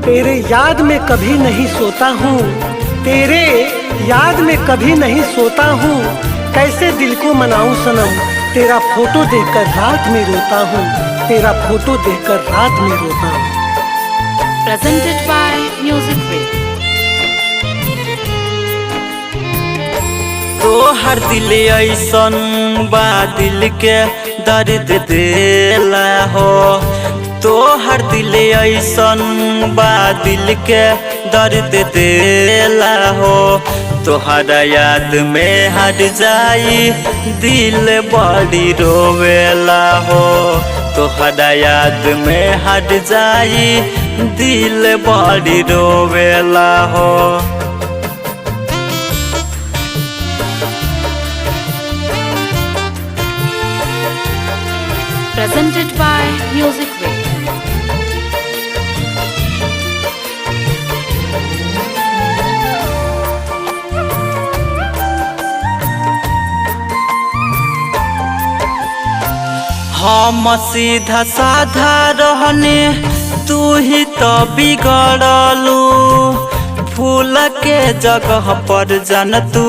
तेरे याद में कभी नहीं सोता हूँ, तेरे याद में कभी नहीं सोता हूँ। कैसे दिल को मनाऊं सनम, तेरा फोटो देखकर रात में रोता हूँ, तेरा फोटो देखकर रात में रोता हूँ। Presented by Music Way। तो हर दिल ऐसन बा दिल के दर्द देला हो, तो हर दिल ऐसन बा दिल के दर्द देला हो। तोहरा याद में हट जाई दिल बड़ी रोवेला हो, तोहरा याद में हट जाई दिल बड़ी रोवेला हो। Presented by Music Way। हम सीधा साधा रहने तू ही तो बिगड़लू, फूल के जगह पर जन तू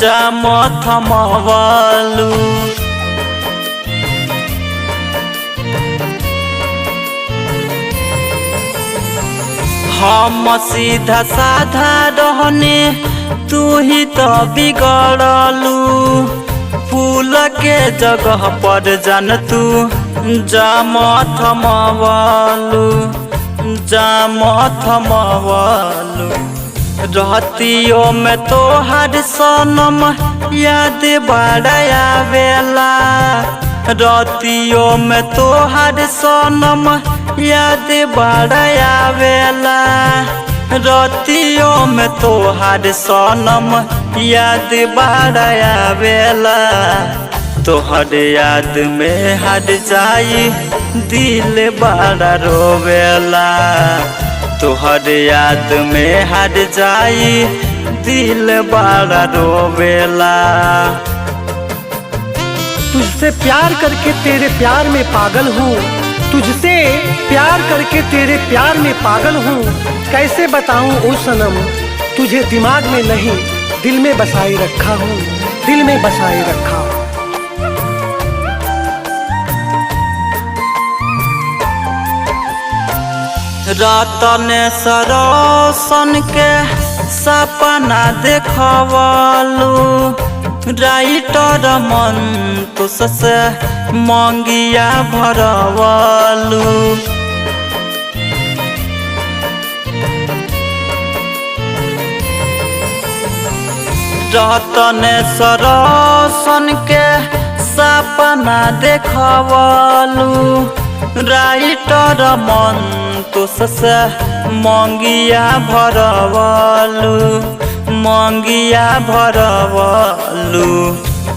जाम थमवलू। हम सीधा साधा रहने तू ही तो बिगड़लू, फूल के जगह पर जन तू जाम थमवलू, जाम थमवलू। रहतियों में तो हर सनम याद बड़ा आवेला, रातियों में तो हर सनम याद बड़ा आवेला, रातियों में तो हर सनम याद बड़ा आवेला। तोहर याद में हट जाई दिल बड़ा रोवेला, तोहर याद में हट जाई दिल बड़ा रोवेला। तुझसे प्यार करके तेरे प्यार में पागल हूँ, तुझसे प्यार करके तेरे प्यार में पागल हूँ। कैसे बताऊँ ओ सनम, तुझे दिमाग में नहीं दिल में बसाए रखा हूँ, दिल में बसाए रखा हूँ। रतन सरोसन के सपना देखवलू, राइटर मन तो से मंगिया भरवलू। रतन सरोसन के सपना देखवलू, राइटर मन तो से मंगिया भरवलू, मंगिया भरवलू।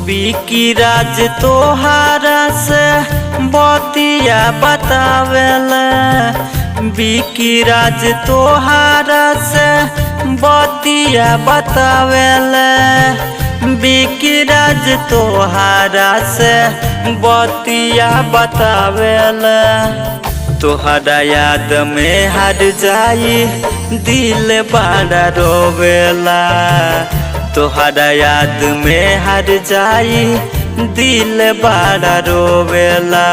बिकी राज तोहारा से बतिया बतावेला, बिकी राज तोहारा से बतिया बतावेला, बिकी राज तोहारा से बतिया बतावेला। तोहरा याद में हट जाई दिल बड़ा रोवेला, तोहरा याद में हट जाई दिल बड़ा रोवेला।